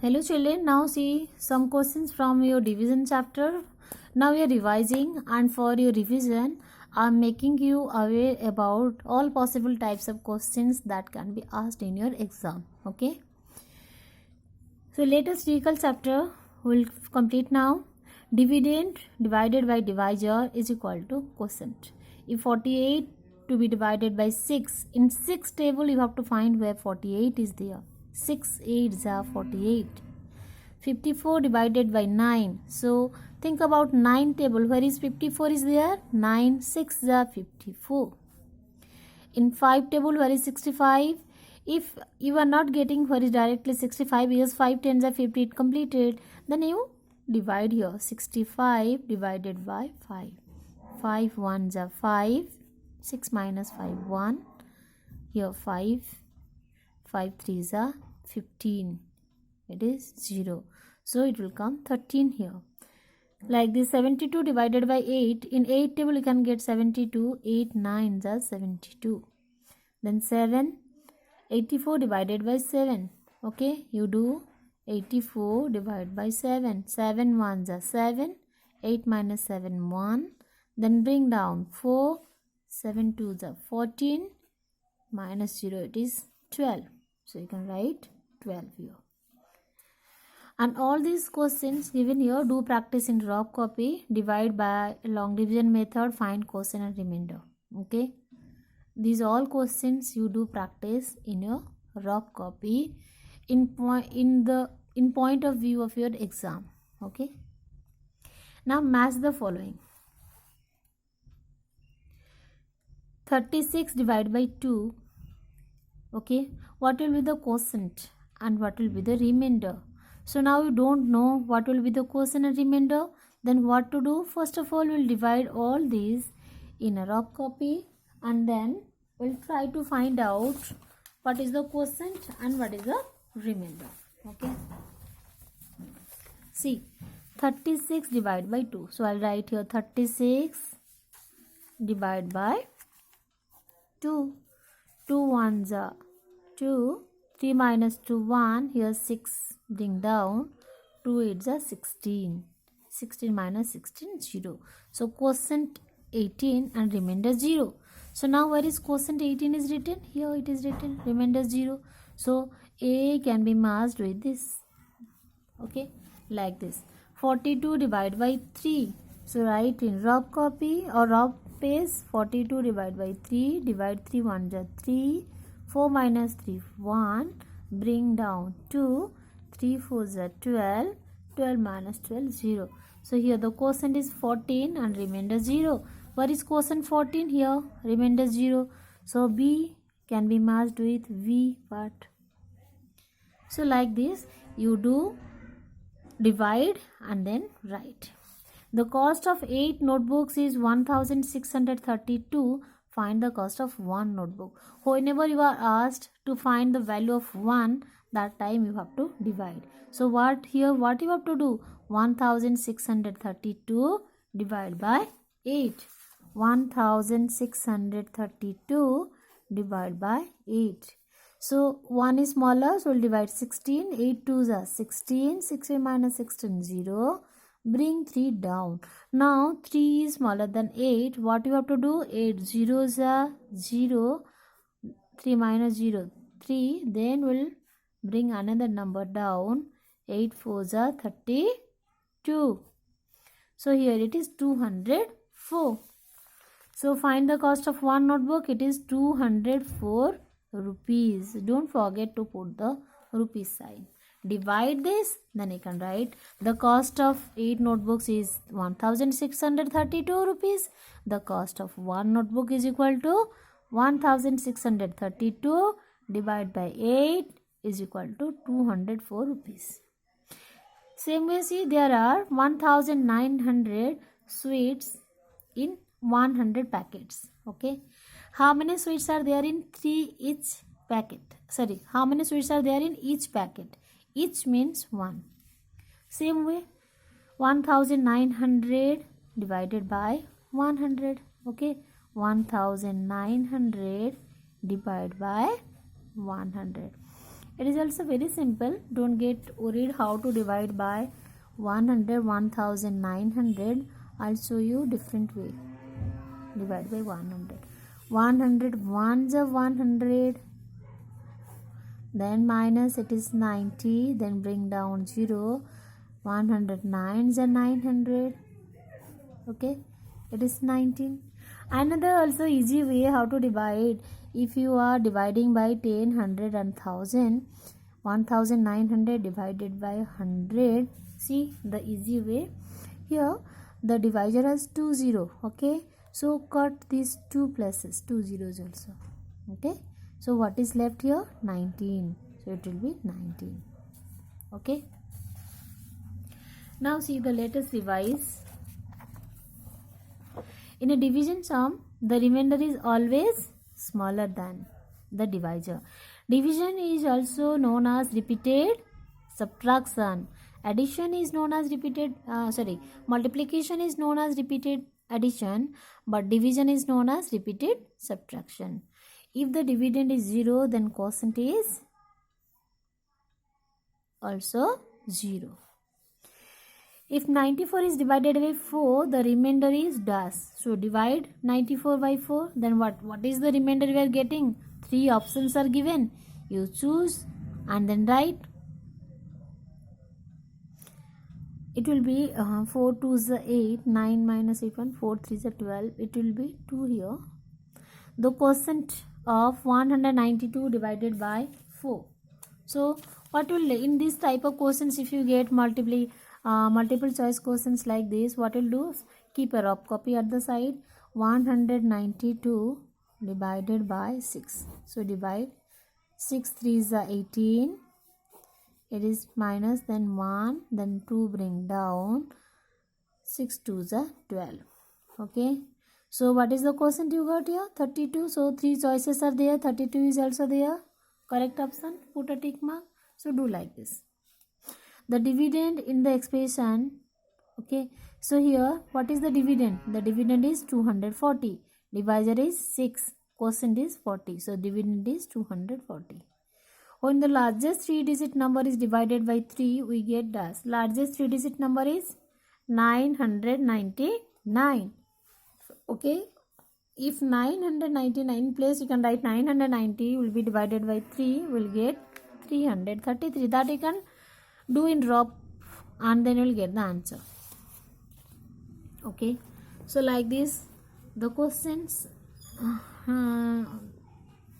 Hello children, now see some questions from your division chapter. Now we are revising, and for your revision I am making you aware about all possible types of questions that can be asked in your exam. Okay. So let us recall chapter will complete now. Dividend divided by divisor is equal to quotient. If 48 to be divided by 6, in 6 table you have to find where 48 is there. 6 8s are 48. 54 divided by 9. So think about 9 table. Where is 54 is there? 9 6 are 54. In 5 table, where is 65? If you are not getting where is directly 65, because 5 10s are 50, it completed, then you divide here. 65 divided by 5. 5 1s are 5. 6 minus 5 1. Here 5. 5 3s are 15. It is 0. So it will come 13 here. Like this, 72 divided by 8. In 8 table you can get 72. 8 9s are 72. Then 7. 84 divided by 7. Okay, you do 84 divided by 7. 7 1s are 7. 8 minus 7 1. Then bring down 4. 7 2s are 14. Minus 0, it is 12. So you can write 12 here. And all these questions given here, do practice in rough copy. Divide by long division method, find quotient and remainder. Okay, these all questions you do practice in your rough copy in point of view of your exam. Okay, now match the following. 36 divided by 2. Okay, what will be the quotient and what will be the remainder? So now you don't know what will be the quotient and remainder. Then what to do? First of all, we'll divide all these in a rough copy, and then we'll try to find out what is the quotient and what is the remainder. Okay. See, 36 divided by 2. So I'll write here 36 divided by 2. 2 1s are 2. 3 minus 2 1. Here 6. Bring down. 2 8s are 16. 16 minus 16 0. So quotient 18 and remainder 0. So now where is quotient 18 is written? Here it is written. Remainder 0. So A can be matched with this. Okay, like this. 42 divided by 3. So write in rough copy or rough page. 42 divided by 3. Divide 3 1s are 3. 4 minus 3 1. Bring down 2. 3 4s are 12. 12 minus 12 0. So here the quotient is 14 and remainder 0. What is quotient 14? Here remainder 0. So B can be matched with V part. So like this you do divide and then write. The cost of 8 notebooks is 1632. Find the cost of 1 notebook. Whenever you are asked to find the value of 1, that time you have to divide. So what you have to do? 1632 divided by 8. 1632 divided by 8. So 1 is smaller, so we'll divide 16. 8 2s are 16. 16 minus 16 0. Bring 3 down. Now 3 is smaller than 8. What you have to do? 8 zeros are 0. 3 minus 0 3. Then we'll bring another number down. 8 4s are 32. So here it is 204. So find the cost of 1 notebook. It is 204 rupees. Don't forget to put the rupee sign. Divide this, then you can write the cost of 8 notebooks is 1632 rupees. The cost of 1 notebook is equal to 1632 divided by 8 is equal to 204 rupees. Same way, see, there are 1900 sweets in 100 packets. Okay, how many sweets are there in each packet? How many sweets are there in each packet? Each means 1. Same way, 1900 divided by 100. Okay, 1900 divided by 100. It is also very simple. Don't get worried how to divide by 100, 1900. I'll show you different way. Divide by 100. 100 ones are 100. Then minus, it is 90. Then bring down 0. 109s are 900. Okay, it is 19. Another also easy way how to divide. If you are dividing by 10, 100 and 1000, 1900 divided by 100. See the easy way. Here the divisor has 2 0. Okay, so cut these two places, 2 zeros also. Okay, so what is left here? 19. So it will be 19. Okay, now see the latest revise. In a division sum, the remainder is always smaller than the divisor. Division is also known as repeated subtraction. Addition is known as multiplication is known as repeated addition, but division is known as repeated subtraction. If the dividend is 0, then quotient is also 0. If 94 is divided by 4, the remainder is dash. So divide 94 by 4. Then what is the remainder we are getting? 3 options are given. You choose and then write. It will be 4 2 is 8, 9 minus 8 1, 4 3 is 12. It will be 2 here. The quotient of 192 divided by 4. So what will, in this type of questions, if you get multiple choice questions like this, what will do? Keep a rough copy at the side. 192 divided by 6. So divide 6 3 is 18. It is minus, then 1, then 2 bring down. 6 2 is 12. Okay. So what is the quotient you got here? 32. So 3 choices are there. 32 is also there. Correct option. Put a tick mark. So do like this. The dividend in the expression. Okay. So here, what is the dividend? The dividend is 240. Divisor is 6. Quotient is 40. So dividend is 240. When the largest 3-digit number is divided by 3, we get dash. Largest 3-digit number is 999. Okay. If 999 place, you can write 990 will be divided by 3, will get 333. That you can do in rough and then you will get the answer. Okay. So like this, the questions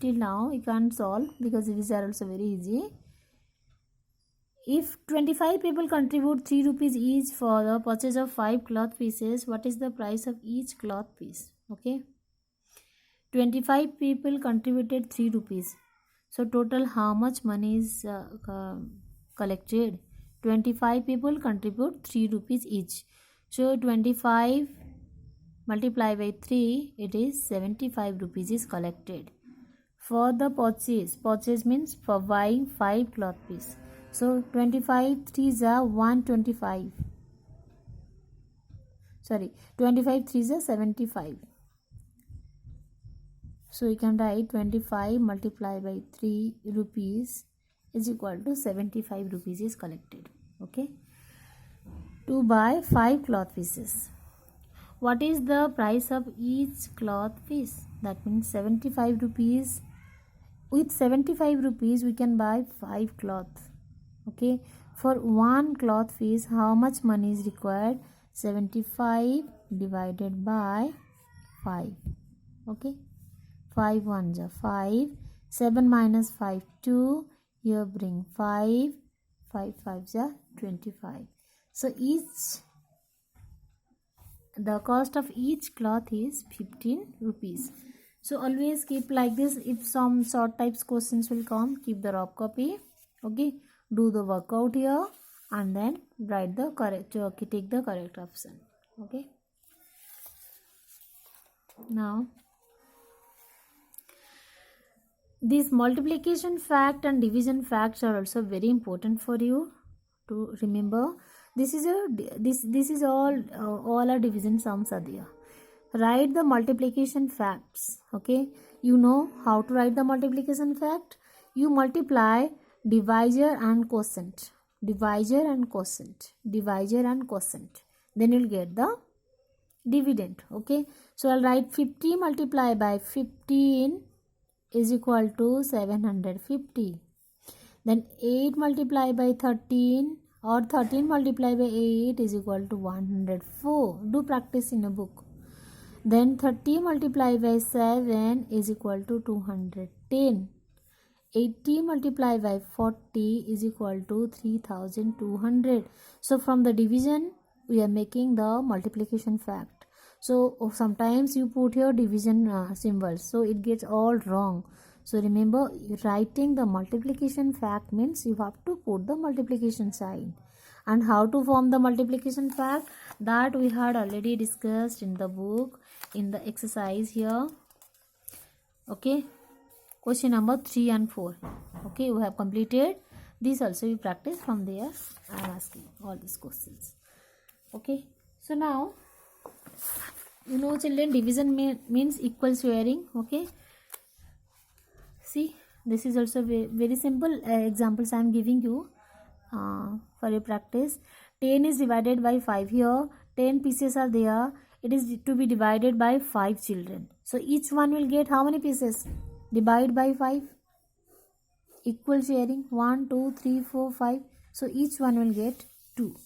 till now you can't solve because these are also very easy. If 25 people contribute 3 rupees each for the purchase of 5 cloth pieces, what is the price of each cloth piece? Okay. 25 people contributed 3 rupees. So total how much money is collected? 25 people contribute 3 rupees each. So 25 multiplied by 3, it is 75 rupees is collected. For the purchase means for buying 5 cloth piece. So 25 3s are 125. Sorry, 25 3s are 75. So you can write 25 multiplied by 3 rupees is equal to 75 rupees is collected. Okay. To buy 5 cloth pieces. What is the price of each cloth piece? That means 75 rupees. With 75 rupees we can buy 5 cloth. Okay. For 1 cloth piece, how much money is required? 75 divided by 5. Okay. 5 1s are 5. 7 minus 5 2. Here bring 5. 5 5s are 25. So the cost of each cloth is 15 rupees. So always keep like this. If some short types questions will come, keep the rough copy. Okay. Do the workout here and then write the correct, take the correct option. Okay. Now these multiplication fact and division facts are also very important for you to remember. This is all our division sums are there. Write the multiplication facts. Okay. You know how to write the multiplication fact. You multiply divisor and quotient, divisor and quotient, divisor and quotient, then you'll get the dividend. Okay, so I'll write 50 multiplied by 15 is equal to 750. Then 8 multiplied by 13 or 13 multiplied by 8 is equal to 104. Do practice in a book. Then 30 multiplied by 7 is equal to 210. 80 multiplied by 40 is equal to 3200. So from the division we are making the multiplication fact. So sometimes you put your division symbols, so it gets all wrong. So remember, writing the multiplication fact means you have to put the multiplication sign. And how to form the multiplication fact, that we had already discussed in the book, in the exercise here. Okay, question number 3 and 4. Okay, we have completed this. Also we practice from there. I am asking all these questions. Okay, so now you know children, division means equal sharing. Okay, see, this is also very simple examples I am giving you for your practice. 10 is divided by 5. Here 10 pieces are there. It is to be divided by 5 children. So each one will get how many pieces? Divide by 5. Equal sharing. 1, 2, 3, 4, 5. So each one will get 2.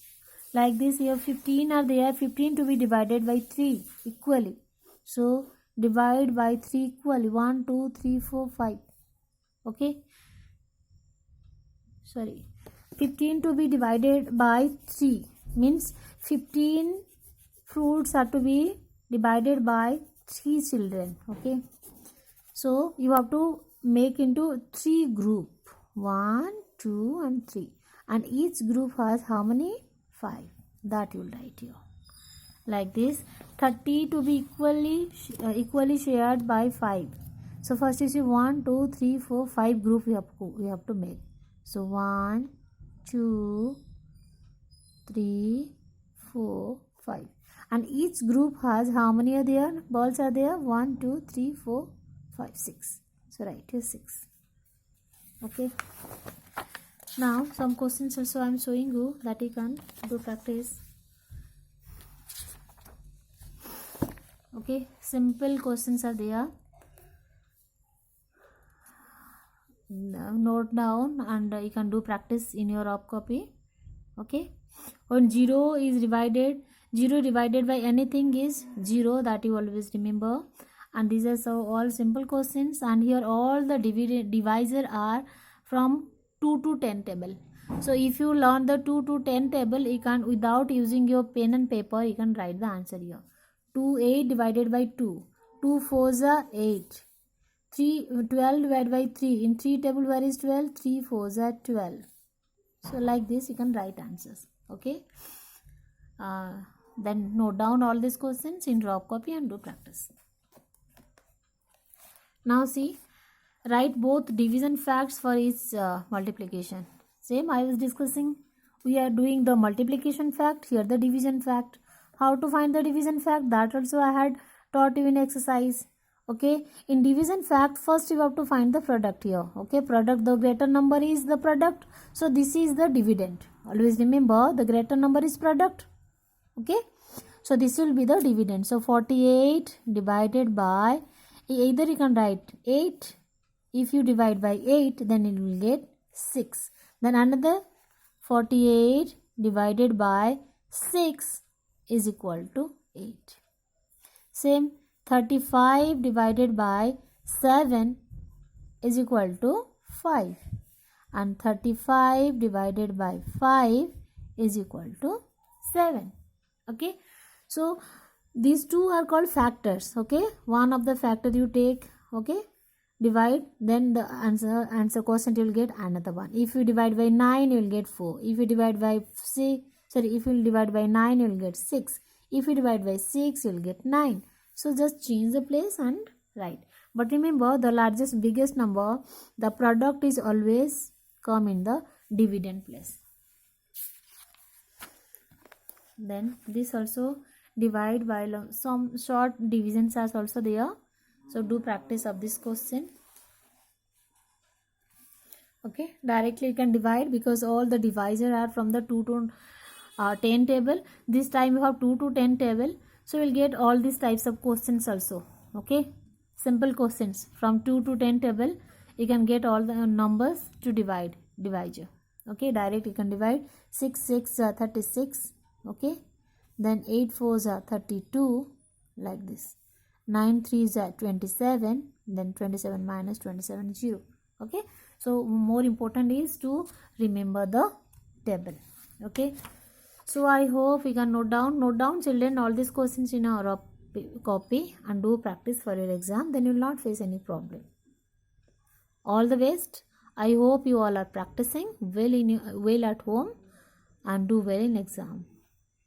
Like this, here 15 are there. 15 to be divided by 3 equally. So divide by 3 equally. 1, 2, 3, 4, 5. Okay. Sorry. 15 to be divided by 3 means 15 fruits are to be divided by 3 children. Okay. So you have to make into 3 group. 1, 2 and 3. And each group has how many? 5. That you will write here. Like this. 30 to be equally shared by 5. So first is 1, 2, 3, 4, 5 group we have to make. So 1, 2, 3, 4, 5. And each group has how many are there? Balls are there? 1, 2, 3, 4, 5, 6. So write here 6. Okay. Now some questions also I am showing you that you can do practice. Okay, simple questions are there. Note down and you can do practice in your off copy. Okay, when 0 divided by anything is 0, that you always remember. And these are so all simple questions, and here all the divisor are from 2 to 10 table. So if you learn the 2 to 10 table, you can, without using your pen and paper, you can write the answer here. 2, 8 divided by 2. 2 4s are 8. 12 divided by 3. In 3 table where is 12? 3 4s are 12. So like this you can write answers. Okay. Then note down all these questions in drop copy and do practice. Now see, write both division facts for each multiplication. Same I was discussing. We are doing the multiplication fact, here the division fact. How to find the division fact, that also I had taught you in exercise. Okay, in division fact, first you have to find the product here. Okay, product, the greater number is the product. So this is the dividend. Always remember, the greater number is product. Okay, so this will be the dividend. So 48 divided by, either you can write 8. If you divide by 8, then it will get 6. Then another 48 divided by 6 is equal to 8. Same, 35 divided by 7 is equal to 5. And 35 divided by 5 is equal to 7. Okay, so these two are called factors. Okay, one of the factor you take, okay, divide, then the answer quotient you will get another one. If you divide by 9, you will get 4. If you divide by 6, if you divide by 9, you will get 6. If you divide by 6, you will get 9. So just change the place and write. But remember, the largest, biggest number, the product is always come in the dividend place. Then this also divide by long. Some short divisions are also there. So do practice of this question. Okay, directly you can divide because all the divisor are from the 2 to 10 table. This time you have 2 to 10 table, so you'll get all these types of questions also. Okay, simple questions from 2 to 10 table, you can get all the numbers to divisor. Okay, direct you can divide. 6 6 36. Okay, then 8 4 32, like this. 9 3 27, then 27 minus 27 0. Okay, so more important is to remember the table. Okay, so I hope we can note down children all these questions in our copy and do practice for your exam, then you will not face any problem. All the best. I hope you all are practicing well at home and do well in exam.